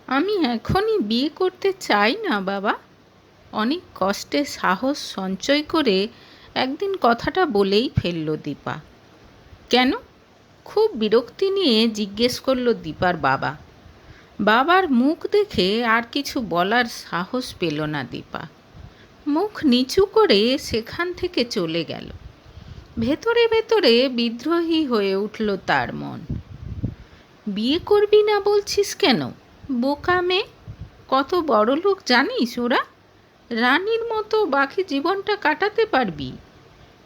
আমি এখনই বিয়ে করতে চাই না বাবা। অনেক কষ্টে সাহস সঞ্চয় করে একদিন কথাটা বলেই ফেলল দীপা। কেন? খুব বিরক্তি নিয়ে জিজ্ঞেস করল দীপার বাবা। বাবার মুখ দেখে আর কিছু বলার সাহস পেল না দীপা। মুখ নিচু করে সেখান থেকে চলে গেল। ভেতরে ভেতরে বিদ্রোহী হয়ে উঠল তার মন। বিয়ে করবি না বলছিস কেন? বোকা মেয়ে। কত বড় লোক জানিস ওরা? রানীর মতো বাকি জীবনটা কাটাতে পারবি।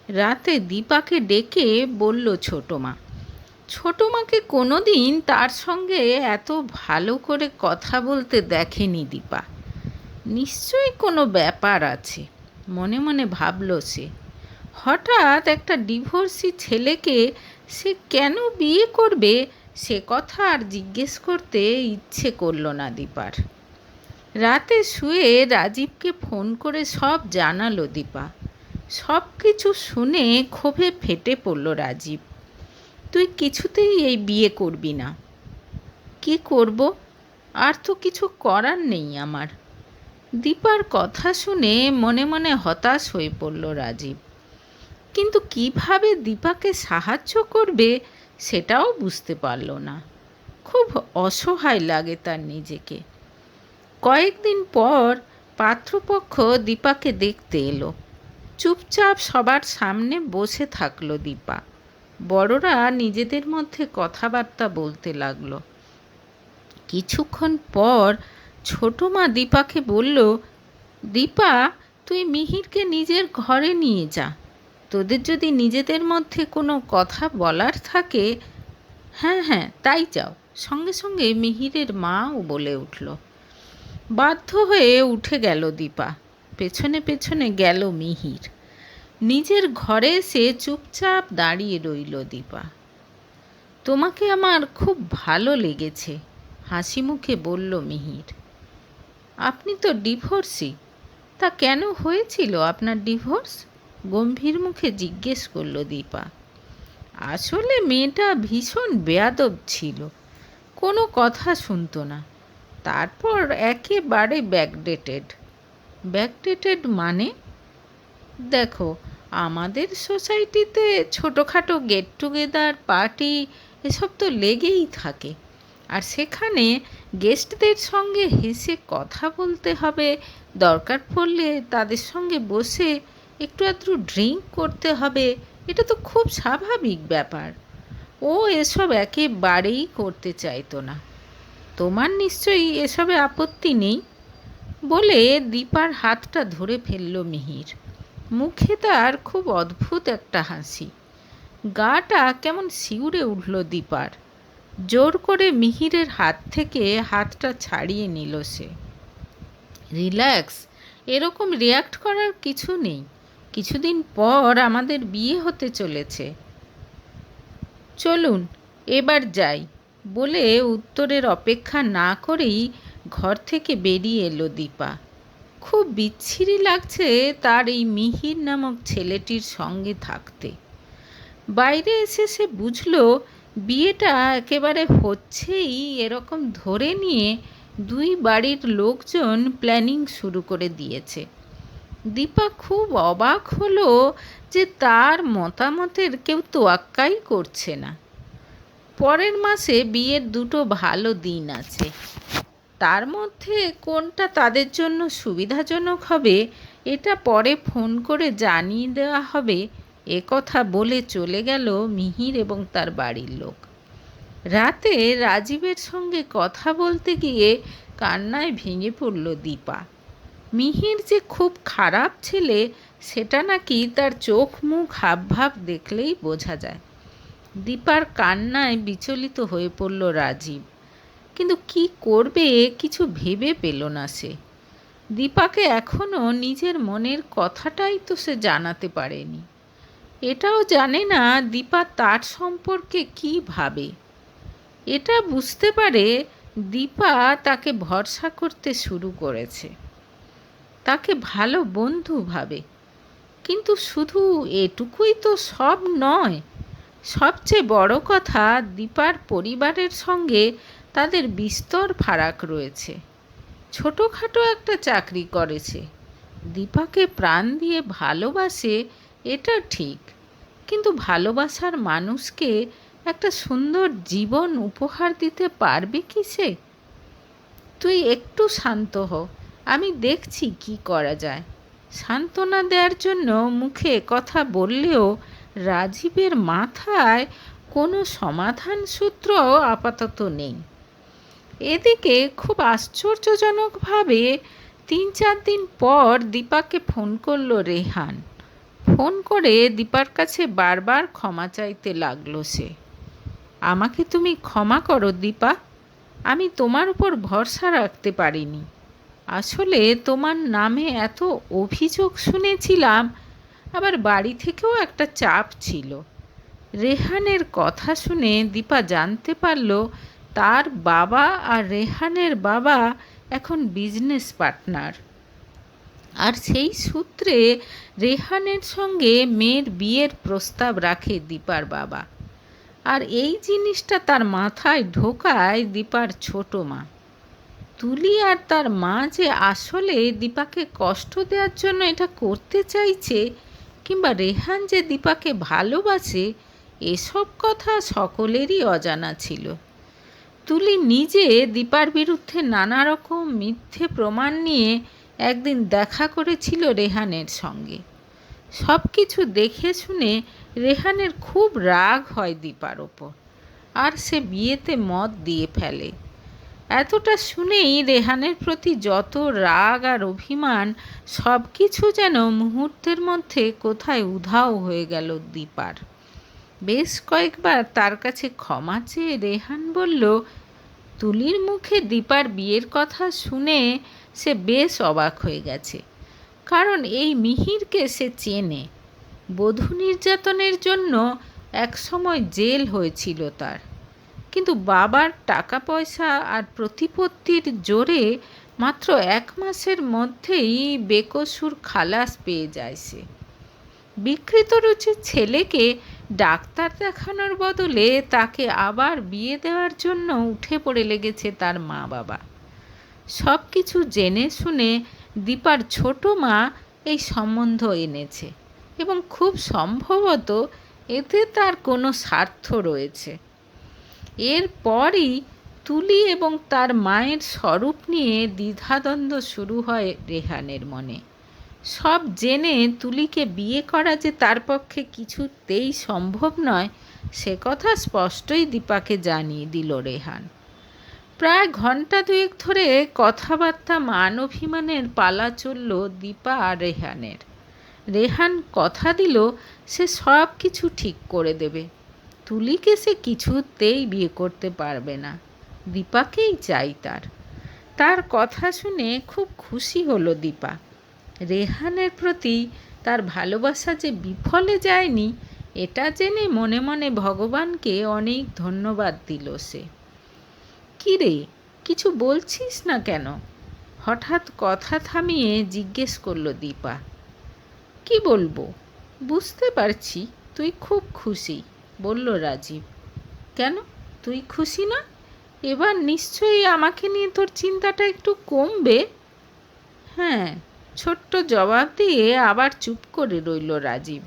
রাতে দীপাকে ডেকে বলল ছোট মা। ছোট মাকে কোনো দিন তার সঙ্গে এত ভালো করে কথা বলতে দেখেনি দীপা। নিশ্চয়ই কোনো ব্যাপার আছে, মনে মনে ভাবল সে। হঠাৎ একটা ডিভোর্সি ছেলেকে সে কেন বিয়ে করবে সে কথা আর জিজ্ঞেস করতে ইচ্ছে করল না দীপার। রাতে শুয়ে রাজীবকে ফোন করে সব জানালো দীপা। সব কিছু শুনে ক্ষোভে ফেটে পড়ল রাজীব। তুই কিছুতেই এই বিয়ে করবি না। কি করব? আর তো কিছু করার নেই আমার। দীপার কথা শুনে মনে মনে হতাশ হয়ে পড়ল রাজীব। কিন্তু কিভাবে দীপাকে সাহায্য করবে সেটাও বুঝতে পারল না। খুব অসহায় লাগে তার নিজেকে। কয়েকদিন পর পাত্রপক্ষ দীপাকে দেখতে এলো। চুপচাপ সবার সামনে বসে থাকলো দীপা। বড়রা নিজেদের মধ্যে কথাবার্তা বলতে লাগলো। কিছুক্ষণ পর ছোট মা দীপাকে বলল, দীপা, তুই মিহিরকে নিজের ঘরে নিয়ে যা। তোদের যদি নিজেদের মধ্যে কোনো কথা বলার থাকে। হ্যাঁ হ্যাঁ, তাই যাও। সঙ্গে সঙ্গে মিহিরের মাও বলে উঠল। বাধ্য হয়ে উঠে গেল দীপা। পেছনে পেছনে গেল মিহির। নিজের ঘরে এসে চুপচাপ দাঁড়িয়ে রইল দীপা। তোমাকে আমার খুব ভালো লেগেছে, হাসি মুখে বলল মিহির। আপনি তো ডিভোর্সি। তা কেন হয়েছিল আপনার ডিভোর্স? গম্ভীর মুখে জিজ্ঞেস করল দীপা। আসলে মেয়েটা ভীষণ বেয়াদব ছিল, কোনো কথা শুনতো না। তারপর একেবারে ব্যাকডেটেড। ব্যাকডেটেড মানে? দেখো, আমাদের সোসাইটিতে ছোটোখাটো গেট টুগেদার পার্টি এসব তো লেগেই থাকে। আর সেখানে গেস্টদের সঙ্গে হেসে কথা বলতে হবে, দরকার পড়লে তাদের সঙ্গে বসে একটু আধটু ড্রিঙ্ক করতে হবে। এটা তো খুব স্বাভাবিক ব্যাপার। ও এসব একেবারেই করতে চাইতো না। তোমার নিশ্চয়ই এসবে আপত্তি নেই? বলে দীপার হাতটা ধরে ফেলল মিহির। মুখে তার খুব অদ্ভুত একটা হাসি। গাটা কেমন শিউরে উঠল দীপার। জোর করে মিহিরের হাত থেকে হাতটা ছাড়িয়ে নিল সে। রিল্যাক্স, এরকম রিয়াক্ট করার কিছু নেই। কিছুদিন পর আমাদের বিয়ে হতে চলেছে। চলুন এবার যাই, বলে উত্তরের অপেক্ষা না করেই ঘর থেকে বেরিয়ে এলো দীপা। খুব বিচ্ছিরি লাগছে তার এই মিহির নামক ছেলেটির সঙ্গে থাকতে। বাইরে এসে সে বুঝল বিয়েটা একেবারে হচ্ছেই এরকম ধরে নিয়ে দুই বাড়ির লোকজন প্ল্যানিং শুরু করে দিয়েছে। দীপা খুব অবাক হলো যে তার মতামতের কেউ তোয়াক্কাই করছে না। পরের মাসে বিয়ের দুটো ভালো দিন আছে। তার মধ্যে কোনটা তাদের জন্য সুবিধাজনক হবে এটা পরে ফোন করে জানিয়ে দেওয়া হবে, এ কথা বলে চলে গেল মিহির এবং তার বাড়ির লোক। রাতে রাজীবের সঙ্গে কথা বলতে গিয়ে কান্নায় ভেঙে পড়ল দীপা। মিহির যে খুব খারাপ ছেলে সেটা নাকি তার চোখ মুখ হাবভাব দেখলেই বোঝা যায়। দীপার কান্নায় বিচলিত হয়ে পড়ল রাজীব। কিন্তু কি করবে কিছু ভেবে পেল না সে। দীপাকে এখনও নিজের মনের কথাটাই তো সে জানাতে পারেনি। এটাও জানে না দীপা তার সম্পর্কে কী ভাবে। এটা বুঝতে পারে দীপা তাকে ভরসা করতে শুরু করেছে, তাকে ভালো বন্ধু ভাবে। কিন্তু শুধু এটুকুই তো সব নয়। সবচেয়ে বড় কথা, দীপার পরিবারের সঙ্গে তাদের বিস্তর ফারাক রয়েছে। ছোটোখাটো একটা চাকরি করেছে, দীপাকে প্রাণ দিয়ে ভালোবাসে, এটা ঠিক, কিন্তু ভালোবাসার মানুষকে একটা সুন্দর জীবন উপহার দিতে পারবে কি সে? তুই একটু শান্ত হ, আমি দেখছি কি করা যায়। সান্ত্বনা দেওয়ার জন্য মুখে কথা বললেও রাজীবের মাথায় কোনো সমাধান সূত্র আপাতত নেই। এদিকে খুব আশ্চর্যজনকভাবে 3-4 দিন পর দীপাকে ফোন করলো রেহান। ফোন করে দীপার কাছে বারবার ক্ষমা চাইতে লাগলো সে। আমাকে তুমি ক্ষমা করো দীপা, আমি তোমার উপর ভরসা রাখতে পারিনি। আসলে তোমার নামে এত অভিযোগ শুনেছিলাম, আবার বাড়ি থেকেও একটা চাপ ছিল। রেহানের কথা শুনে দীপা জানতে পারল তার বাবা আর রেহানের বাবা এখন বিজনেস পার্টনার, আর সেই সূত্রে রেহানের সঙ্গে মেয়ের বিয়ের প্রস্তাব রাখে দীপার বাবা। আর এই জিনিসটা তার মাথায় ঢোকায় দীপার ছোট মা। তুলি আর তার মা যে আসলে দীপাকে কষ্ট দেওয়ার জন্য এটা করতে চাইছে, কিংবা রেহান যে দীপাকে ভালোবাসে, এসব কথা সকলেরই অজানা ছিল। তুলি নিজে দীপার বিরুদ্ধে নানা রকম মিথ্যে প্রমাণ নিয়ে একদিন দেখা করেছিল রেহানের সঙ্গে। সব কিছু দেখে শুনে রেহানের খুব রাগ হয় দীপার ওপর, আর সে বিয়েতে মত দিয়ে ফেলে। এতটা শুনেই রেহানের প্রতি যত রাগ আর অভিমান সব কিছু যেন মুহূর্তের মধ্যে কোথায় উধাও হয়ে গেল দীপার। বেশ কয়েকবার তার কাছে ক্ষমা চেয়ে রেহান বলল, তুলির মুখে দীপার বিয়ের কথা শুনে সে বেশ অবাক হয়ে গেছে, কারণ এই মিহিরকে সে চেনে। বধূ নির্যাতনের জন্য একসময় জেল হয়েছিল তার, কিন্তু বাবার টাকা পয়সা আর প্রতিপত্তির জোরে মাত্র 1 মাসের মধ্যেই বেকসুর খালাস পেয়ে যায় সে। বিকৃত রুচির ছেলেকে ডাক্তার দেখানোর বদলে তাকে আবার বিয়ে দেওয়ার জন্য উঠে পড়ে লেগেছে তার মা বাবা। সব কিছু জেনে শুনে দীপার ছোট মা এই সম্বন্ধ এনেছে, এবং খুব সম্ভবত এতে তার কোনো স্বার্থ রয়েছে। এরপরই তুলি এবং তার মায়ের স্বরূপ নিয়ে দ্বিধাদ্বন্দ্ব শুরু হয় রেহানের মনে। সব জেনে তুলিকে বিয়ে করা যে তার পক্ষে কিছুতেই সম্ভব নয়, সে কথা স্পষ্টই দীপাকে জানিয়ে দিল রেহান। প্রায় ঘণ্টা 2 ধরে কথাবার্তা মান অভিমানের পালা চলল দীপা আর রেহানের। রেহান কথা দিল সে সব কিছু ঠিক করে দেবে। তুলিকে সে কিছুতেই বিয়ে করতে পারবে না, দীপাকেই চাই তার। তার কথা শুনে খুব খুশি হলো দীপা। রেহানের প্রতি তার ভালোবাসা যে বিফলে যায়নি, এটা জেনে মনে মনে ভগবানকে অনেক ধন্যবাদ দিল সে। কী রে, কিছু বলছিস না কেন? হঠাৎ কথা থামিয়ে জিজ্ঞেস করলো দীপা। কি বলবো, বুঝতে পারছি তুই খুব খুশি, বলল রাজীব। কেন, তুই খুশি না? এবার নিশ্চয়ই আমাকে নিয়ে তোর চিন্তাটা একটু কমবে। হ্যাঁ, ছোট্ট জবাব দিয়ে আবার চুপ করে রইল রাজীব।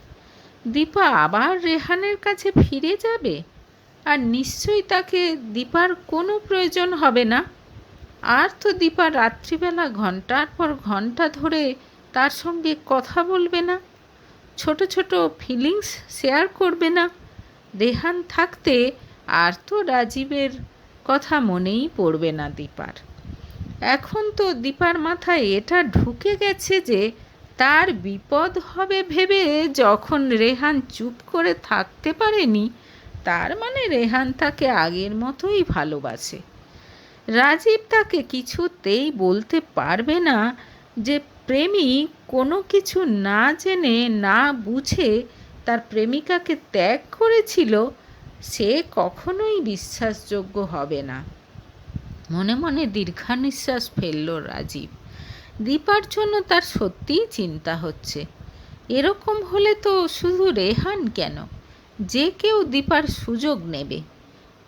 দীপা আবার রেহানের কাছে ফিরে যাবে, আর নিশ্চয়ই তাকে দীপার কোনো প্রয়োজন হবে না। আর তো দীপা রাত্রিবেলা ঘন্টার পর ঘন্টা ধরে তার সঙ্গে কথা বলবে না, ছোট ছোট ফিলিংস শেয়ার করবে না। রেহান থাকতে আর তো রাজীবের কথা মনেই পড়বে না দীপার। এখন তো দীপার মাথায় এটা ঢুকে গেছে যে তার বিপদ হবে ভেবে যখন রেহান চুপ করে থাকতে পারেনি, তার মানে রেহান তাকে আগের মতোই ভালোবাসে। রাজীব তাকে কিছুতেই বলতে পারবে না যে প্রেমিক কোনো কিছু না জেনে না বুঝে তার প্রেমিকাকে ত্যাগ করেছিল, সে কখনোই বিশ্বাসযোগ্য হবে না। মনে মনে দীর্ঘনিশ্বাস ফেলল রাজীব। দীপার জন্য তার সত্যিই চিন্তা হচ্ছে। এরকম হলে তো শুধু রেহান কেন, যে কেউ দীপার সুযোগ নেবে।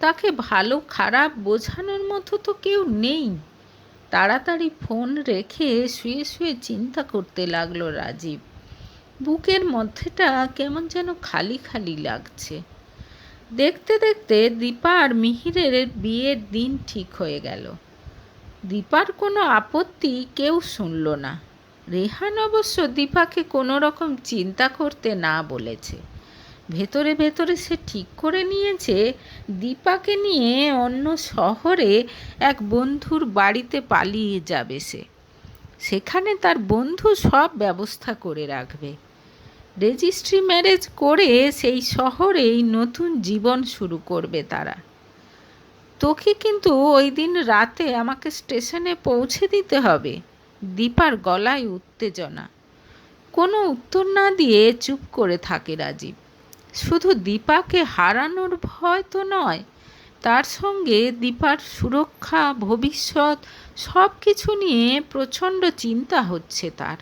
তাকে ভালো খারাপ বোঝানোর মতো তো কেউ নেই। তাড়াতাড়ি ফোন রেখে শুয়ে শুয়ে চিন্তা করতে লাগলো রাজীব। বুকের মধ্যেটা কেমন যেন খালি খালি লাগছে। দেখতে দেখতে দীপা আর মিহিরের বিয়ের দিন ঠিক হয়ে গেল। দীপার কোনো আপত্তি কেউ শুনল না। রেহান অবশ্য দীপাকে কোনো রকম চিন্তা করতে না বলেছে। ভেতরে ভেতরে সে ঠিক করে নিয়েছে দীপাকে নিয়ে অন্য শহরে এক বন্ধুর বাড়িতে পালিয়ে যাবে সে। সেখানে তার বন্ধু সব ব্যবস্থা করে রাখবে। রেজিস্ট্রি ম্যারেজ করে সেই শহরেই নতুন জীবন শুরু করবে তারা। তোকে কিন্তু ওই দিন রাতে আমাকে স্টেশনে পৌঁছে দিতে হবে। দীপার গলায় উত্তেজনা। কোনো উত্তর না দিয়ে চুপ করে থাকে রাজীব। শুধু দীপাকে হারানোর ভয় তো নয়, তার সঙ্গে দীপার সুরক্ষা, ভবিষ্যৎ সব কিছু নিয়ে প্রচণ্ড চিন্তা হচ্ছে তার।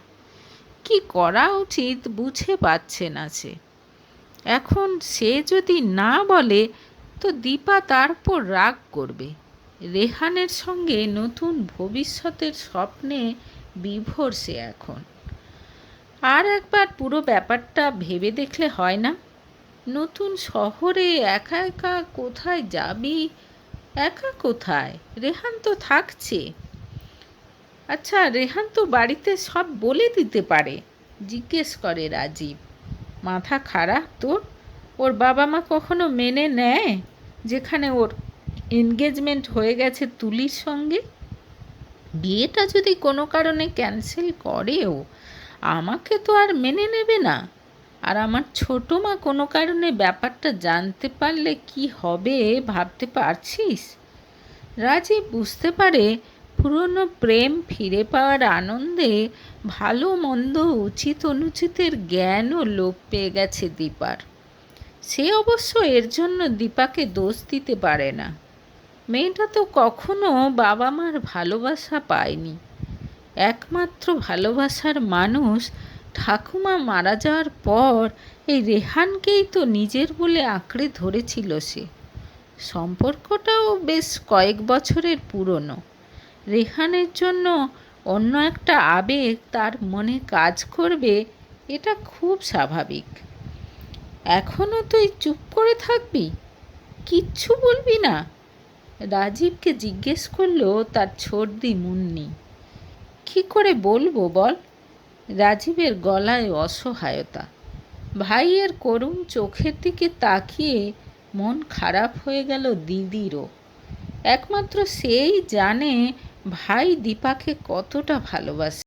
কি করা উচিত বুঝে পাচ্ছে না সে। এখন সে যদি না বলে তো দীপা তার উপর রাগ করবে। রেহানের সঙ্গে নতুন ভবিষ্যতের স্বপ্নে বিভোর সে এখন। আর একবার পুরো ব্যাপারটা ভেবে দেখলে হয় না? নতুন শহরে একা একা কোথায় যাবি? একা কোথায়? রেহান তো থাকছে। আচ্ছা, রেহান তো বাড়িতে সব বলে দিতে পারে, জিজ্ঞেস করে রাজীব। মাথা খারাপ তোর? ওর বাবা মা কখনো মেনে নেয় যেখানে ওর এনগেজমেন্ট হয়ে গেছে তুলির সঙ্গে? বিয়েটা যদি কোনো কারণে ক্যান্সেল করেও আমাকে তো আর মেনে নেবে না। আর আমার ছোটো মা কোনো কারণে ব্যাপারটা জানতে পারলে কি হবে ভাবতে পারছিস? রাজীব বুঝতে পারে পুরনো প্রেম ফিরে পাওয়ার আনন্দে ভালো মন্দ উচিত অনুচিতের জ্ঞানও লোপ পেয়ে গেছে দীপার। সে অবশ্য এর জন্য দীপাকে দোষ দিতে পারে না। মেয়েটা তো কখনো বাবা মার ভালোবাসা পায়নি। একমাত্র ভালোবাসার মানুষ ঠাকুমা মারা যাওয়ার পর এই রেহানকেই তো নিজের বলে আঁকড়ে ধরেছিল সে। সম্পর্কটাও বেশ কয়েক বছরের পুরনো। রেহানের জন্য অন্য একটা আবেগ তার মনে কাজ করবে, এটা খুব স্বাভাবিক। এখনও তুই চুপ করে থাকবি? কিচ্ছু বলবি না? রাজীবকে জিজ্ঞেস করলো তার ছোটদি মুন্নি। কী করে বলবো বল? রাজীবের গলায় অসহায়তা। ভাইয়ের করুণ চোখের দিকে তাকিয়ে মন খারাপ হয়ে গেল দিদিরও। একমাত্র সেই জানে ভাই দীপাকে কতটা ভালোবাসে।